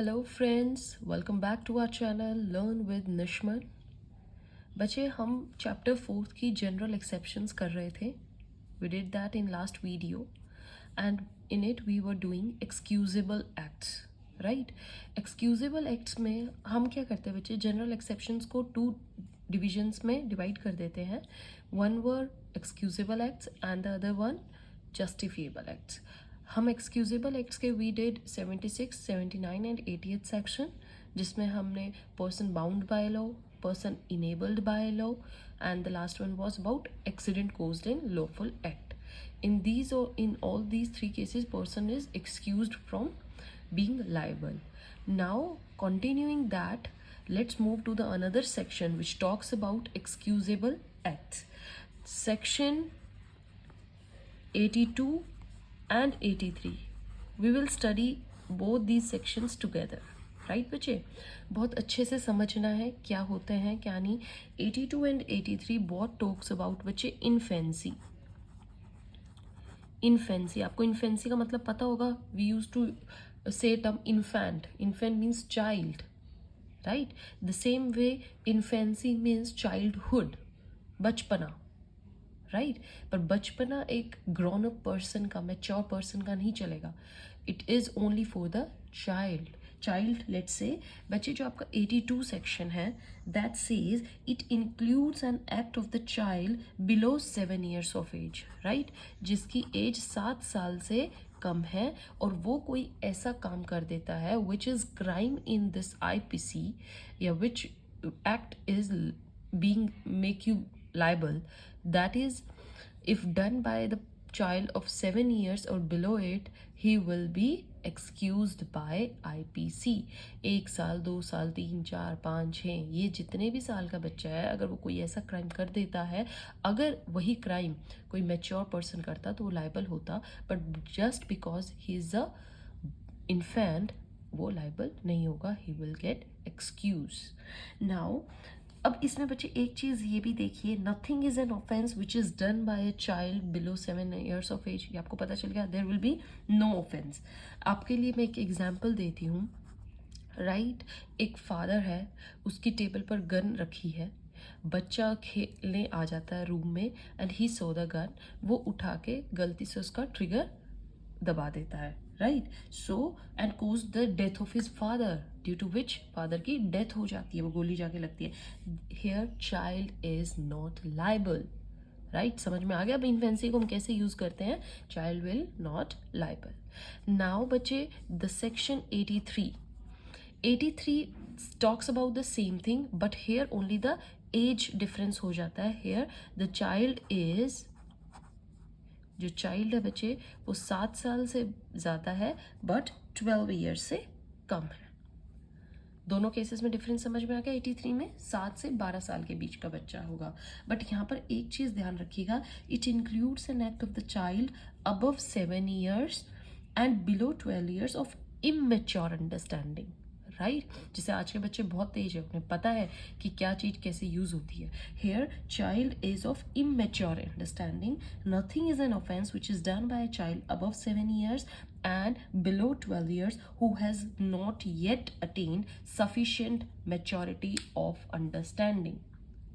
Hello friends, welcome back to our channel learn with Nishman. बच्चे, हम chapter 4 की general exceptions कर रहे थे. We did that in last video and in it we were doing excusable acts. Right. Excusable acts में हम क्या करते हैं बच्चे, जनरल एक्सेप्शंस को 2 डिविजन्स में डिवाइड कर देते हैं. One were excusable acts and the other one justifiable acts. हम एक्सक्यूजेबल एक्ट्स के we did 76, 79 and 80th section, जिसमें हमने person bound by law, person enabled by law, and the last one was about accident caused in lawful act. In all these 3 cases, person is excused from being liable. Now, continuing that, let's move to the another section which talks about excusable acts. Section 82 and 83. We will study both these sections together. Right बच्चे, बहुत अच्छे से समझना है क्या होते हैं क्या नहीं. 82 एंड 83 बहुत टॉक्स अबाउट बच्चे इन्फेंसी. इन्फेंसी, आपको इन्फेंसी का मतलब पता होगा. वी यूज टू से term infant. Infant means child, right. The same way infancy means childhood, बचपना. राइट. पर बचपना एक ग्रोन अप पर्सन का, मैच्योर पर्सन का नहीं चलेगा. It is only for the child. Let's say बच्चे, जो आपका 82 सेक्शन है, that says it includes an act of the child below 7 years of age. Right. जिसकी एज 7 साल से कम है और वो कोई ऐसा काम कर देता है which is crime in this IPC, या which act is being make you liable. That is, if done by the child of 7 years or below it, he will be excused by IPC. 1 साल, 2 साल, 3, 4, 5, 6, ये जितने भी साल का बच्चा है, अगर वो कोई ऐसा क्राइम कर देता है, अगर वही क्राइम कोई मैच्योर पर्सन करता तो वो लाइबल होता, but just because he is a infant वो लाइबल नहीं होगा. He will get excuse. Now, अब इसमें बच्चे एक चीज़ ये भी देखिए, nothing is an offence which is done by a child below 7 years of age. ये आपको पता चल गया. There will be no offence. आपके लिए मैं एक एग्जाम्पल देती हूँ. राइट. एक फादर है, उसकी टेबल पर गन रखी है, बच्चा खेलने आ जाता है रूम में and he so the gun. वो उठा के गलती से उसका ट्रिगर दबा देता है. Right. So and cause the death of his father, due to which father की डेथ हो जाती है, वो गोली जाके लगती है. Here child is not liable. Right. समझ में आ गया अब इन्फेंसी को हम कैसे यूज करते हैं. Child will not liable. Now बच्चे, the section 83 talks about the same thing, but here only the age difference हो जाता है. Here the child is, जो चाइल्ड है बच्चे, वो 7 साल से ज़्यादा है बट 12 years से कम है. दोनों केसेस में डिफरेंस समझ में आ गया. 83 में 7 से 12 साल के बीच का बच्चा होगा. बट यहाँ पर एक चीज़ ध्यान रखिएगा, it includes an act of the child above 7 years and below 12 years of immature understanding. Right. जैसे आज के बच्चे बहुत तेज है, उन्हें पता है कि क्या चीज़ कैसे यूज होती है. Here child is of immature understanding. Nothing is an offence which is done by a child above 7 years and below 12 years who has not yet attained sufficient maturity of understanding.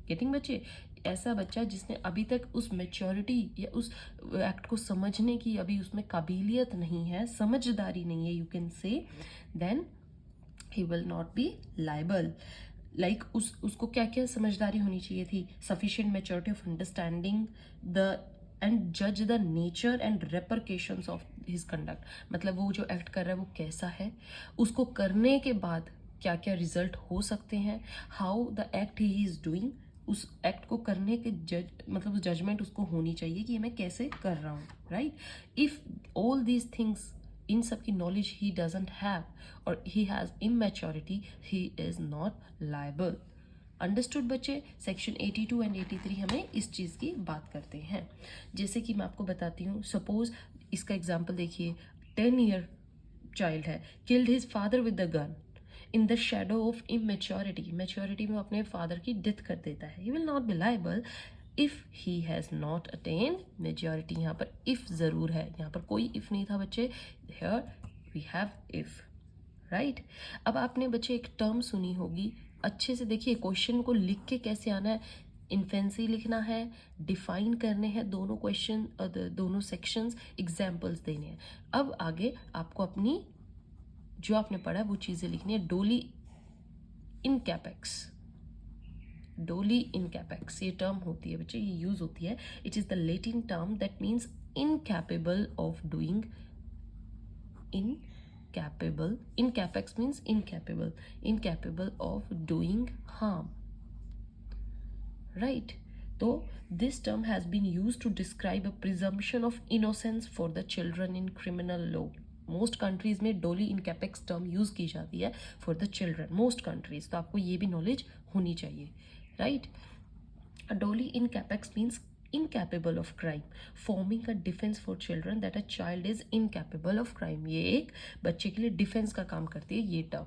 Getting बच्चे, ऐसा बच्चा जिसने अभी तक उस maturity या उस act को समझने की अभी उसमें काबिलियत नहीं है, समझदारी नहीं है, you can say, then he will not be liable. Like उसको क्या क्या समझदारी होनी चाहिए थी. Sufficient maturity of understanding the and judge the nature and repercussions of his conduct. मतलब वो जो एक्ट कर रहा है वो कैसा है, उसको करने के बाद क्या क्या रिजल्ट हो सकते हैं, how the act he is doing. उस एक्ट को करने के मतलब जजमेंट उसको होनी चाहिए कि मैं कैसे कर रहा हूँ. Right. If all these things, इन सब की नॉलेज ही डजंट हैव और he has immaturity, he is not liable. Understood बच्चे. सेक्शन 82 एंड 83 हमें इस चीज़ की बात करते हैं. जैसे कि मैं आपको बताती हूँ, सपोज इसका एग्जाम्पल देखिए. 10 year चाइल्ड है, killed his father with the gun in the shadow of immaturity. Maturity में अपने फादर की डेथ कर देता है. He will not be liable if he has not attain majority. यहाँ पर इफ ज़रूर है, यहाँ पर कोई इफ नहीं था बच्चे. Here we have if. Right. अब आपने बच्चे एक टर्म सुनी होगी, अच्छे से देखिए क्वेश्चन को लिख के कैसे आना है। इन्फेंसी लिखना है, डिफाइन करने हैं दोनों क्वेश्चन, दोनों सेक्शंस, एग्जाम्पल्स देने हैं। अब आगे आपको अपनी जो आपने पढ़ा है वो चीज़ें लिखनी है। डोली इन कैपेक्स, डोली इन कैपेक्स ये टर्म होती है बच्चे, ये यूज होती है। It is the Latin term that means incapable of doing, incapable, in capex means incapable of doing harm, right? So this term has been used to describe a presumption of innocence for the children in criminal law. Most countries में doli incapax term use की जाती है for the children, most countries, तो आपको ये भी knowledge होनी चाहिए, right? Doli incapax means incapable of crime, forming a defense for children that a child is incapable of crime. ये एक बच्चे के लिए डिफेंस का काम करती है ये टर्म।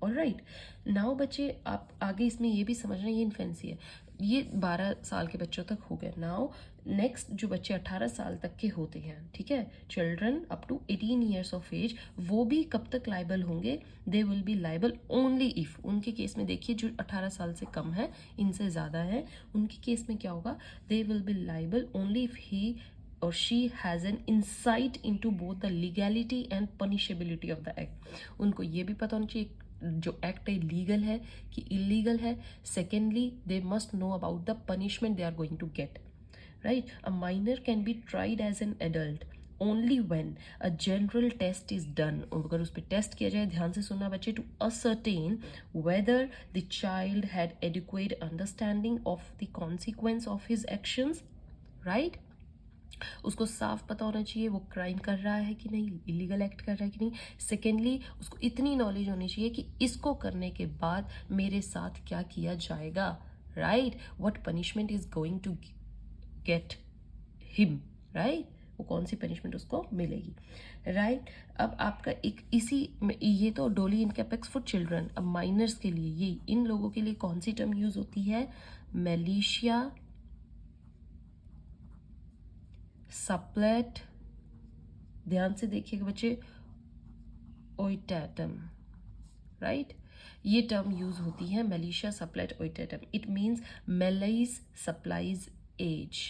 ऑलराइट, नाउ बच्चे आप आगे इसमें ये भी समझना, ये इन्फेंसी है, ये 12 साल के बच्चों तक हो गए। नाउ नेक्स्ट जो बच्चे 18 साल तक के होते हैं, ठीक है, children up to 18 years of age, वो भी कब तक लाइबल होंगे? They will be liable only if, उनके केस में देखिए जो 18 साल से कम है, इनसे ज़्यादा है, उनके केस में क्या होगा? दे will be liable only if he or she has an insight into both the legality and punishability of the act. उनको ये भी पता होना चाहिए जो एक्ट है लीगल है कि इलीगल है। Secondly they must know about the punishment they are going to get, right? A minor can be tried as an adult only when a general test is done, अगर उस पर test किया जाए, ध्यान से सुनना बच्चे, to ascertain whether the child had adequate understanding of the consequence of his actions, right? उसको साफ पता होना चाहिए वो क्राइम कर रहा है कि नहीं, इलीगल एक्ट कर रहा है कि नहीं। सेकेंडली उसको इतनी नॉलेज होनी चाहिए कि इसको करने के बाद मेरे साथ क्या किया जाएगा, right? What punishment is going to get him, right? वो कौन सी पनिशमेंट उसको मिलेगी, राइट? अब आपका एक इसी में, ये तो डोली इन कैपेक्स फॉर चिल्ड्रन। अब माइनर्स के लिए, ये इन लोगों के लिए कौन सी टर्म यूज होती है? मेलिशिया सप्लेट, ध्यान से देखिएगा बच्चे, ओइटेटम, राइट? ये टर्म यूज होती है, malitia supplet aetatem. It means malice supplies age.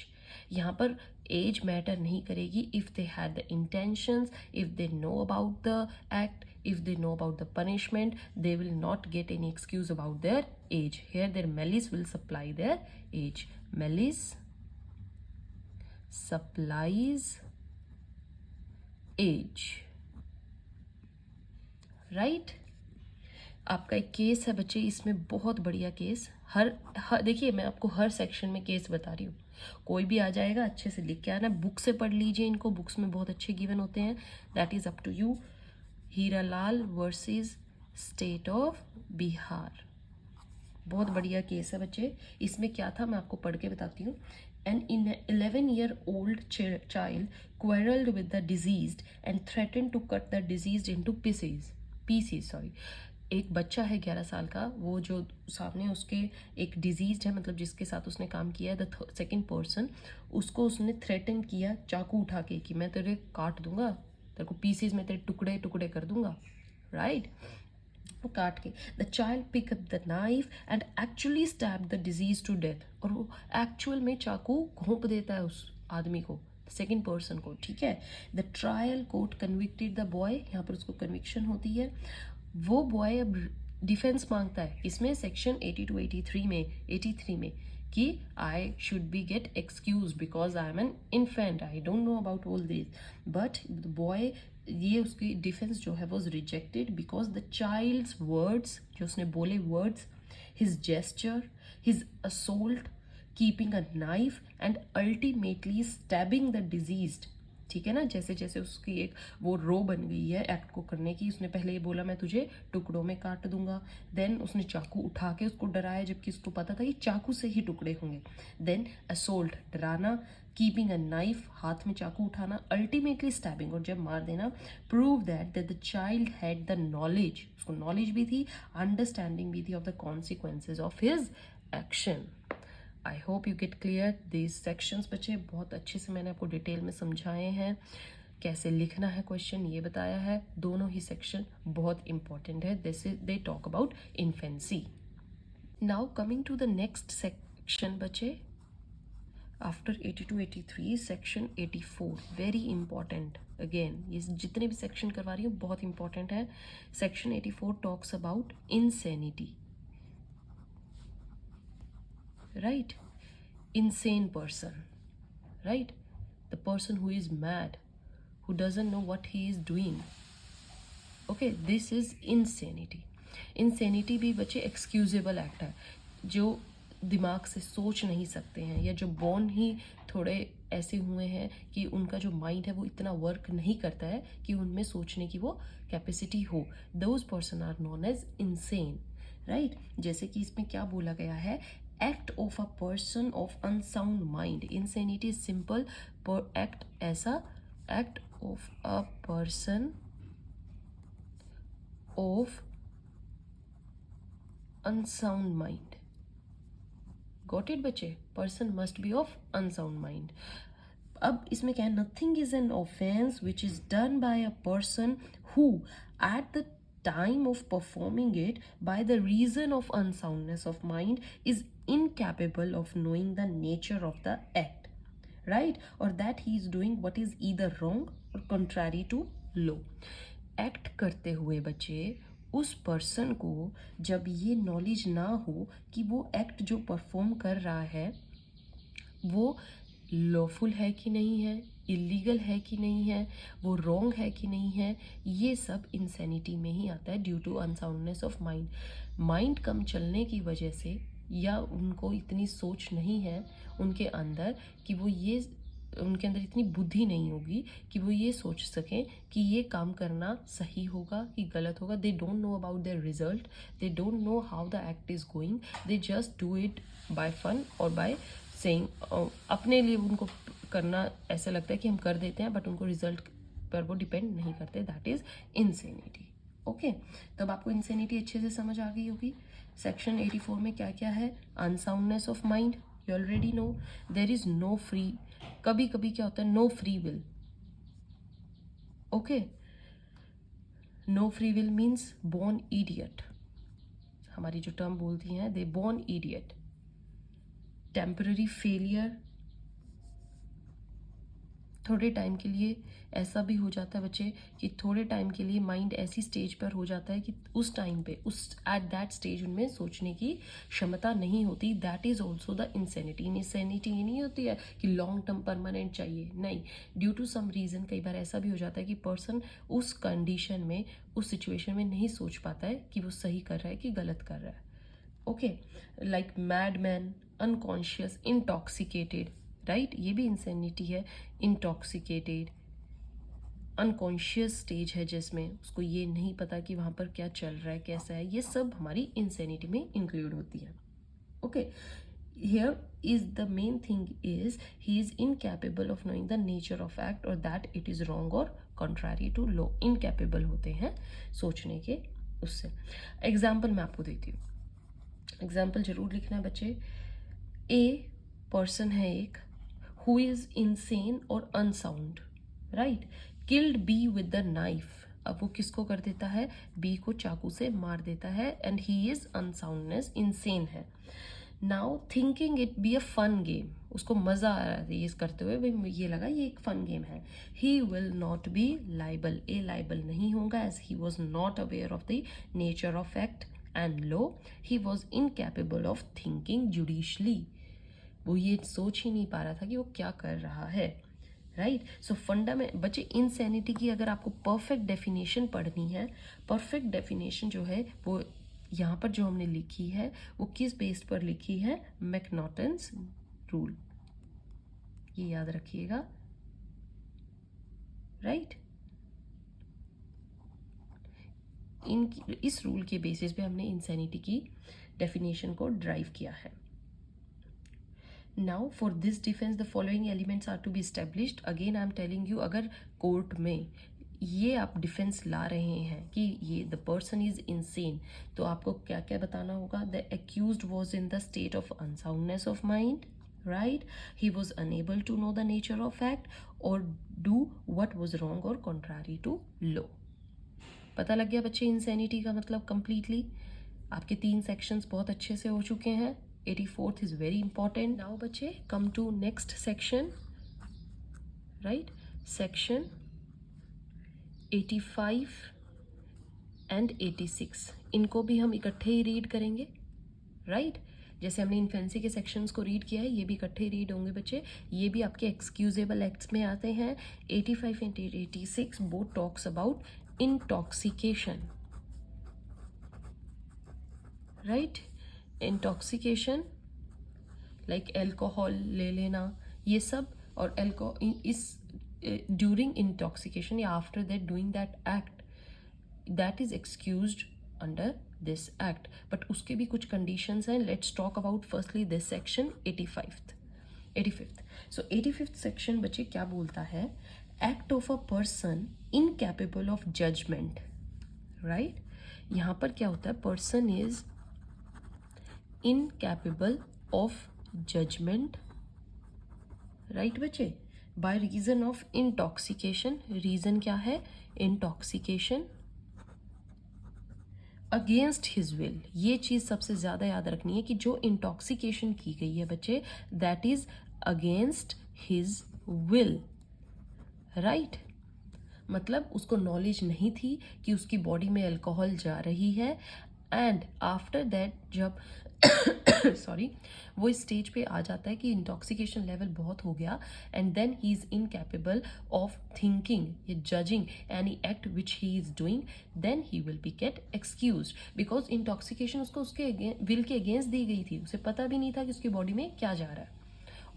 यहाँ पर एज मैटर नहीं करेगी। If they had the intentions, if they know about the act, if they know about the punishment, they will not get any excuse about their age. Here their malice will supply their age. Malice supplies age, right? आपका एक case है बच्चे, इसमें बहुत बढ़िया case, हर देखिए मैं आपको हर सेक्शन में केस बता रही हूँ, कोई भी आ जाएगा अच्छे से लिख के आना, बुक से पढ़ लीजिए इनको, बुक्स में बहुत अच्छे गिवन होते हैं, that is up to you. Hiralal versus state of Bihar, बहुत बढ़िया केस है बच्चे। इसमें क्या था मैं आपको पढ़ के बताती हूँ। An 11-year-old child quarreled with the deceased and threatened to cut the deceased into pieces. एक बच्चा है 11 साल का, वो जो सामने उसके एक डिजीज है, मतलब जिसके साथ उसने काम किया है, द सेकेंड पर्सन, उसको उसने थ्रेटन किया चाकू उठा के कि मैं तेरे काट दूंगा, तेरे को पीसेस में तेरे टुकड़े टुकड़े कर दूंगा, राइट? काट के the child pick up the knife and actually stab the deceased to death, और वो एक्चुअल में चाकू घोंप देता है उस आदमी को, सेकेंड पर्सन को, ठीक है? The trial court convicted the boy, यहाँ पर उसको कन्विक्शन होती है। वो बॉय अब डिफेंस मांगता है, इसमें सेक्शन 80 to 83 में, 83 में, कि I should be get excuse because I am an infant, I don't know about all this, but the boy, ये उसकी डिफेंस जो है was rejected because the child's words, जो उसने बोले words, his gesture, his assault, keeping a knife and ultimately stabbing the deceased, ठीक है ना? जैसे जैसे उसकी एक वो रो बन गई है एक्ट को करने की, उसने पहले ये बोला मैं तुझे टुकड़ों में काट दूंगा, देन उसने चाकू उठा के उसको डराया जबकि उसको पता था कि चाकू से ही टुकड़े होंगे, देन असोल्ट डराना, कीपिंग अ नाइफ हाथ में चाकू उठाना, अल्टीमेटली स्टैबिंग और जब मार देना, prove that the child had the knowledge, उसको नॉलेज भी थी, अंडरस्टैंडिंग भी थी of the consequences of his action. I hope you get clear this sections बच्चे, बहुत अच्छे से मैंने आपको डिटेल में समझाए हैं। कैसे लिखना है क्वेश्चन ये बताया है। दोनों ही सेक्शन बहुत इंपॉर्टेंट है। This is they talk about infancy. Now coming to the next section बचे, after 82-83 section 84 very important. Again ये जितने भी सेक्शन करवा रही हूँ बहुत इंपॉर्टेंट है। Section 84 talks about insanity, right. insane person, right? The person who is mad, who doesn't know what he is doing. Okay, this is insanity. Insanity भी बच्चे एक्सक्यूजेबल एक्ट है, जो दिमाग से सोच नहीं सकते हैं या जो बॉर्न ही थोड़े ऐसे हुए हैं कि उनका जो माइंड है वो इतना वर्क नहीं करता है कि उनमें सोचने की वो कैपेसिटी हो। Those person are known as insane, right. जैसे कि इसमें क्या बोला गया है, act of a person of unsound mind. Insanity is simple पर एक्ट ऐसा, act of a person of unsound mind. Got it बच्चे, person must be of unsound mind. अब इसमें क्या है, nothing is an offence which is done by a person who at the time of performing it by the reason of unsoundness of mind is incapable of knowing the nature of the act, right? Or that he is doing what is either wrong or contrary to law. Act करते हुए बच्चे उस person को जब ये knowledge ना हो कि वो एक्ट जो परफॉर्म कर रहा है वो लॉफुल है कि नहीं है, इलीगल है कि नहीं है, वो रॉन्ग है कि नहीं है, ये सब इंसैनिटी में ही आता है due to unsoundness of mind. Mind कम चलने की वजह से या उनको इतनी सोच नहीं है उनके अंदर कि वो ये, उनके अंदर इतनी बुद्धि नहीं होगी कि वो ये सोच सकें कि ये काम करना सही होगा कि गलत होगा। They don't know about their result, they don't know how the act is going, they just do it by fun और बाय सेइंग। अपने लिए उनको करना ऐसा लगता है कि हम कर देते हैं, बट उनको रिजल्ट पर वो डिपेंड नहीं करते। That is insanity. ओके, तब आपको इंसेनिटी अच्छे से समझ आ गई होगी। सेक्शन 84 में क्या क्या है, unsoundness of mind, you already know. There is no free, कभी कभी क्या होता है, no free will. Okay, no free will means born idiot. हमारी जो टर्म बोलती हैं, they born idiot. Temporary failure, थोड़े टाइम के लिए ऐसा भी हो जाता है बच्चे कि थोड़े टाइम के लिए माइंड ऐसी स्टेज पर हो जाता है कि उस टाइम पे उस एट दैट स्टेज उनमें सोचने की क्षमता नहीं होती। That is also the insanity. Insanity ये नहीं होती है कि लॉन्ग टर्म परमानेंट चाहिए, नहीं। ड्यू टू सम रीज़न कई बार ऐसा भी हो जाता है कि पर्सन उस कंडीशन में, उस सिचुएशन में नहीं सोच पाता है कि वो सही कर रहा है कि गलत कर रहा है। Okay, like mad man, unconscious, intoxicated, right, ये भी इंसेनिटी है। इंटॉक्सिकेटेड, अनकॉन्शियस स्टेज है जिसमें उसको ये नहीं पता कि वहाँ पर क्या चल रहा है, कैसा है, ये सब हमारी इंसेनिटी में इंक्लूड होती है। Okay, here is the main thing is he is incapable of knowing the nature of act or that it is wrong or contrary to law। incapable होते हैं सोचने के उससे। एग्जाम्पल मैं आपको देती हूँ, एग्जाम्पल जरूर लिखना है बच्चे। ए पर्सन है एक, हु इज इनसेन और unsound, right, killed be with the knife. अब वो किसको कर देता है, बी को चाकू से मार देता है, and he is unsoundness, insane है। Now thinking it be a fun game, उसको मजा आ रहा है ये करते हुए, भाई ये लगा ये एक फन गेम है। He will not be liable, a liable नहीं होगा as he was not aware of the nature of act and law. He was incapable of thinking judicially, वो ये सोच ही नहीं पा रहा था कि वो क्या कर रहा है, राइट। सो फंडामेंट बच्चे, इनसैनिटी की अगर आपको परफेक्ट डेफिनेशन पढ़नी है, परफेक्ट डेफिनेशन जो है वो यहाँ पर जो हमने लिखी है वो किस बेस पर लिखी है, मैकनॉटन्स रूल, ये याद रखिएगा, राइट। इस रूल के बेसिस पे हमने इंसैनिटी की डेफिनेशन को ड्राइव किया है। Now for this defence the following elements are to be established. Again I am telling you, अगर कोर्ट में ये आप डिफेंस ला रहे हैं कि ये द पर्सन इज इनसेन, तो आपको क्या क्या बताना होगा। The accused was in the state of unsoundness of mind, right? He was unable to know the nature of act or do what was wrong or contrary to law. पता लग गया बच्चे इंसैनिटी का मतलब कंप्लीटली. आपके 3 sections बहुत अच्छे से हो चुके हैं. 84th is very important. Now बच्चे come to next section, right? Section 85 and 86, इनको भी हम इकट्ठे ही रीड करेंगे, राइट? जैसे हमने इन्फेंसी के सेक्शंस को रीड किया है, ये भी इकट्ठे रीड होंगे बच्चे. ये भी आपके एक्सक्यूजेबल एक्ट्स में आते हैं. 85 and 86 both talks about intoxication, right? Intoxication like alcohol ले लेना, ये सब. और इस ड्यूरिंग इंटॉक्सिकेशन या after that doing that act, that is excused under this act. but उसके भी कुछ conditions हैं. let's talk about firstly this section 85th. so 85th section बच्चे क्या बोलता है? act of a person incapable of judgment, right? यहाँ पर क्या होता है? person is incapable of judgment, right बच्चे? by reason of intoxication. reason क्या है? intoxication against his will. ये चीज़ सबसे ज़्यादा याद रखनी है कि जो इंटॉक्सिकेशन की गई है बच्चे, that is against his will, right? मतलब उसको नॉलेज नहीं थी कि उसकी बॉडी में अल्कोहल जा रही है. एंड आफ्टर दैट जब सॉरी वो इस स्टेज पे आ जाता है कि इंटॉक्सिकेशन लेवल बहुत हो गया, and then he is incapable of thinking या judging any act which he is doing, then he will be get excuse. Because intoxication उसको उसके विल के अगेंस्ट दी गई थी. उसे पता भी नहीं था कि उसकी बॉडी में क्या जा रहा है.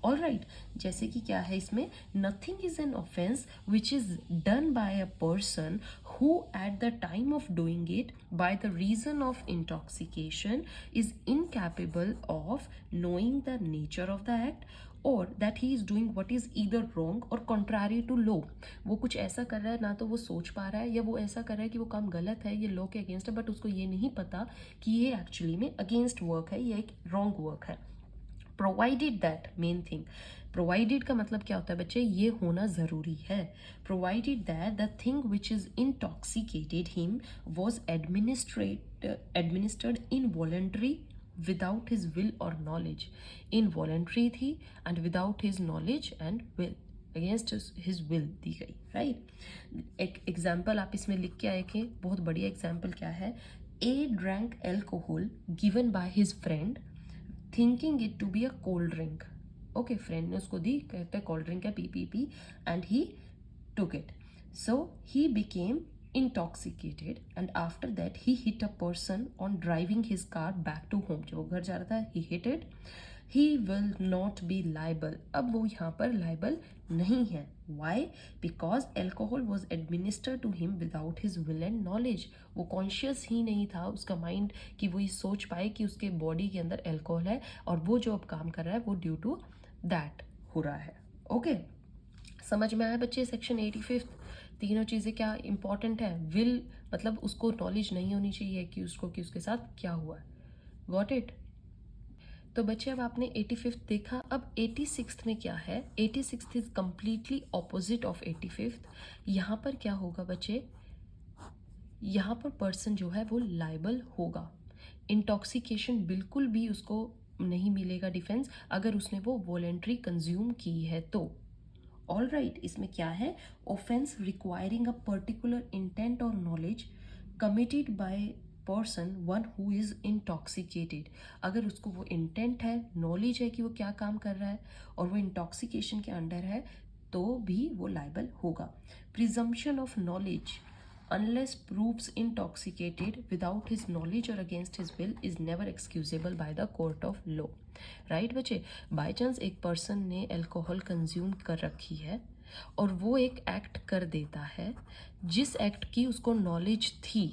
ऑल राइट, जैसे कि क्या है इसमें? Nothing is an offence which is done by a person who at the time of doing it by the reason of intoxication is incapable of knowing the nature of the act or that he is doing what is either wrong or contrary to law. वो कुछ ऐसा कर रहा है, ना तो वो सोच पा रहा है, या वो ऐसा कर रहा है कि वो काम गलत है, ये लॉ के अगेंस्ट है, बट उसको ये नहीं पता कि ये एक्चुअली में अगेंस्ट वर्क है या एक रॉन्ग वर्क है. Provided that, main thing, provided का मतलब क्या होता है बच्चे? ये होना जरूरी है. Provided that the thing which is intoxicated him was administered involuntary without his will और नॉलेज. इनवॉलंटरी थी and without his knowledge and will, against his will दी गई, राइट? एक एग्जाम्पल आप इसमें लिख के आए थे, बहुत बढ़िया एग्जाम्पल. क्या है? A drank alcohol given by his friend thinking it to be a cold drink. Okay, friend ने उसको दी, कहते हैं कोल्ड ड्रिंक है, पी, and he took it. So he became intoxicated and after that he hit a person on driving his car back to home. जब वो घर जा रहा था, he hit it. He will not be liable. अब वो यहाँ पर liable नहीं है. Why? Because alcohol was administered to him without his will and knowledge. वो conscious ही नहीं था, उसका mind कि वो ये सोच पाए कि उसके body के अंदर alcohol है और वो जो अब काम कर रहा है वो due to that हो रहा है. Okay? समझ में आया बच्चे? सेक्शन 85 तीनों चीज़ें क्या इंपॉर्टेंट है? विल मतलब उसको नॉलेज नहीं होनी चाहिए कि उसके साथ क्या हुआ है. Got it? तो बच्चे अब आपने 85th देखा. अब 86th में क्या है? 86th is completely opposite of 85th. यहाँ पर क्या होगा बच्चे? यहाँ पर पर्सन जो है वो लाइबल होगा. इंटॉक्सिकेशन बिल्कुल भी उसको नहीं मिलेगा डिफेंस अगर उसने वो वॉलेंट्री कंज्यूम की है तो. ऑल राइट, इसमें क्या है? Offence requiring a particular intent और knowledge committed by person one who is intoxicated. अगर उसको वो इंटेंट है, नॉलेज है कि वो क्या काम कर रहा है और वो इंटॉक्सिकेशन के अंडर है तो भी वो लाइबल होगा. Presumption of knowledge unless proves intoxicated without his knowledge or against his will is never excusable by the court of law. Right बच्चे? बाई चांस एक पर्सन ने अल्कोहल कंज्यूम कर रखी है और वो एक एक्ट कर देता है जिस एक्ट की उसको नॉलेज थी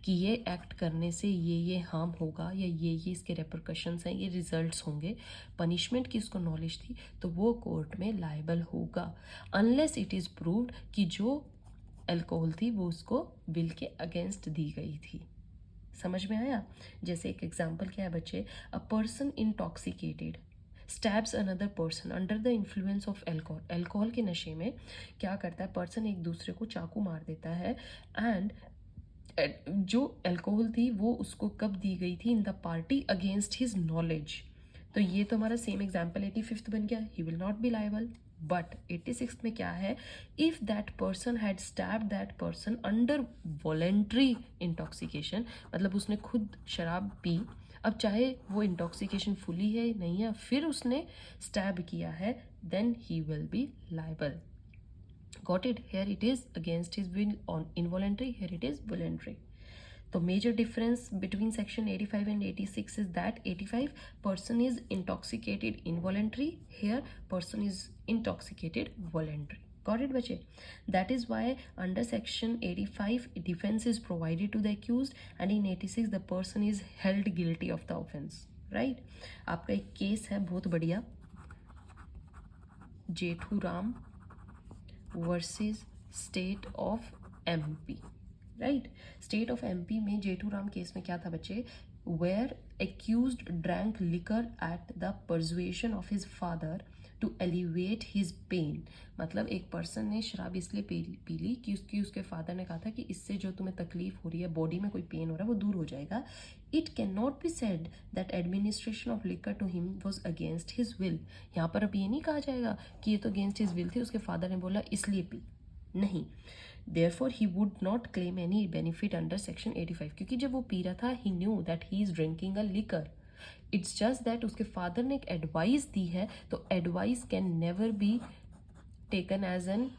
कि ये एक्ट करने से ये हार्म होगा या ये इसके रेपरकशंस हैं, ये रिजल्ट्स होंगे, पनिशमेंट की उसको नॉलेज थी, तो वो कोर्ट में लाइबल होगा अनलेस इट इज़ प्रूव्ड कि जो अल्कोहल थी वो उसको विल के अगेंस्ट दी गई थी. समझ में आया? जैसे एक एग्जांपल क्या है बच्चे? A person intoxicated stabs another person under the influence of alcohol, alcohol के नशे में क्या करता है, पर्सन एक दूसरे को चाकू मार देता है, एंड जो अल्कोहल थी वो उसको कब दी गई थी, in the party against his knowledge. तो ये तो हमारा सेम एग्जाम्पल 85th बन गया, ही will not B liable. But 86th में क्या है, if that person had stab that person under voluntary intoxication, मतलब उसने खुद शराब पी, अब चाहे वो इंटॉक्सिकेशन फुली है नहीं है, फिर उसने स्टैब किया है, then he will be liable. Got it? Here it is against his will on involuntary, here it is voluntary. The major difference between section 85 and 86 is that 85 person is intoxicated involuntary, here person is intoxicated voluntary. Got it bache? That is why under section 85 defense is provided to the accused, and in 86 the person is held guilty of the offense. Right? आपका एक case है बहुत बढ़िया, Jethu Ram versus state of MP, right. State of MP में Jethuram case में क्या था बच्चे, where accused drank liquor at the persuasion of his father to elevate his pain, मतलब एक पर्सन ने शराब इसलिए पी ली कि उसके फादर ने कहा था कि इससे जो तुम्हें तकलीफ हो रही है, बॉडी में कोई पेन हो रहा है, वो दूर हो जाएगा। It can not be said that administration of liquor to him was against his will. यहाँ पर अब ये नहीं कहा जाएगा कि ये तो अगेंस्ट हिज विल थी, उसके फादर ने बोला इसलिए पी, नहीं। Therefore, he would not claim any benefit under section 85, क्योंकि जब वो पी रहा था he knew that he is drinking a liquor. It's just that उसके फादर ने एक एडवाइस दी है, तो advice can never be taken as an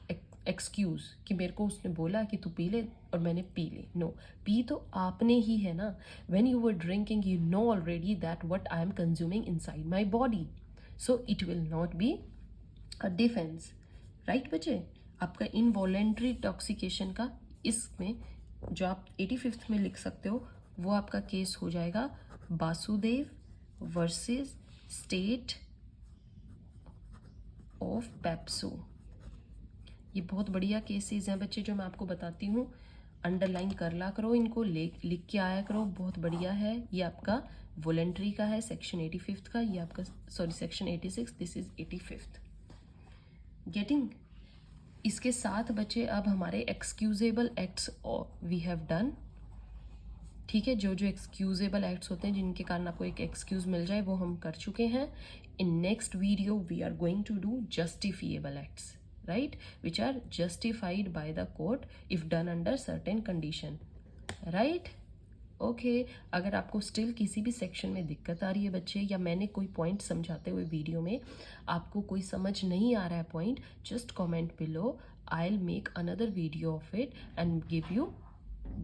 excuse कि मेरे को उसने बोला कि तू पी ले और मैंने पी ले। नो, पी तो आपने ही है ना। When you were drinking, you know already that what I am consuming inside my body, so it will not be a defense, right बच्चे। आपका इनवॉलेंट्री टॉक्सिकेशन का इसमें जो आप 85th में लिख सकते हो, वो आपका केस हो जाएगा बासुदेव वर्सेस स्टेट ऑफ पेप्सो। ये बहुत बढ़िया केसेस हैं बच्चे जो मैं आपको बताती हूँ, अंडरलाइन कर ला करो, इनको लिख के आया करो, बहुत बढ़िया है। ये आपका वॉलेंट्री का है सेक्शन 85th का, ये आपका sorry section 86, this is 85th। Getting? इसके साथ बच्चे अब हमारे excusable acts we have done, ठीक है। जो जो एक्सक्यूजेबल एक्ट्स होते हैं जिनके कारण आपको एक एक्सक्यूज मिल जाए, वो हम कर चुके हैं। In next video we are going to do justifiable acts, right, which are justified by the court if done under certain condition, right. Okay, अगर आपको स्टिल किसी भी सेक्शन में दिक्कत आ रही है बच्चे, या मैंने कोई पॉइंट समझाते हुए वीडियो में आपको कोई समझ नहीं आ रहा है point, just comment below, I will make another video of it and give you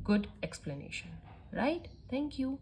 good explanation, right. Thank you.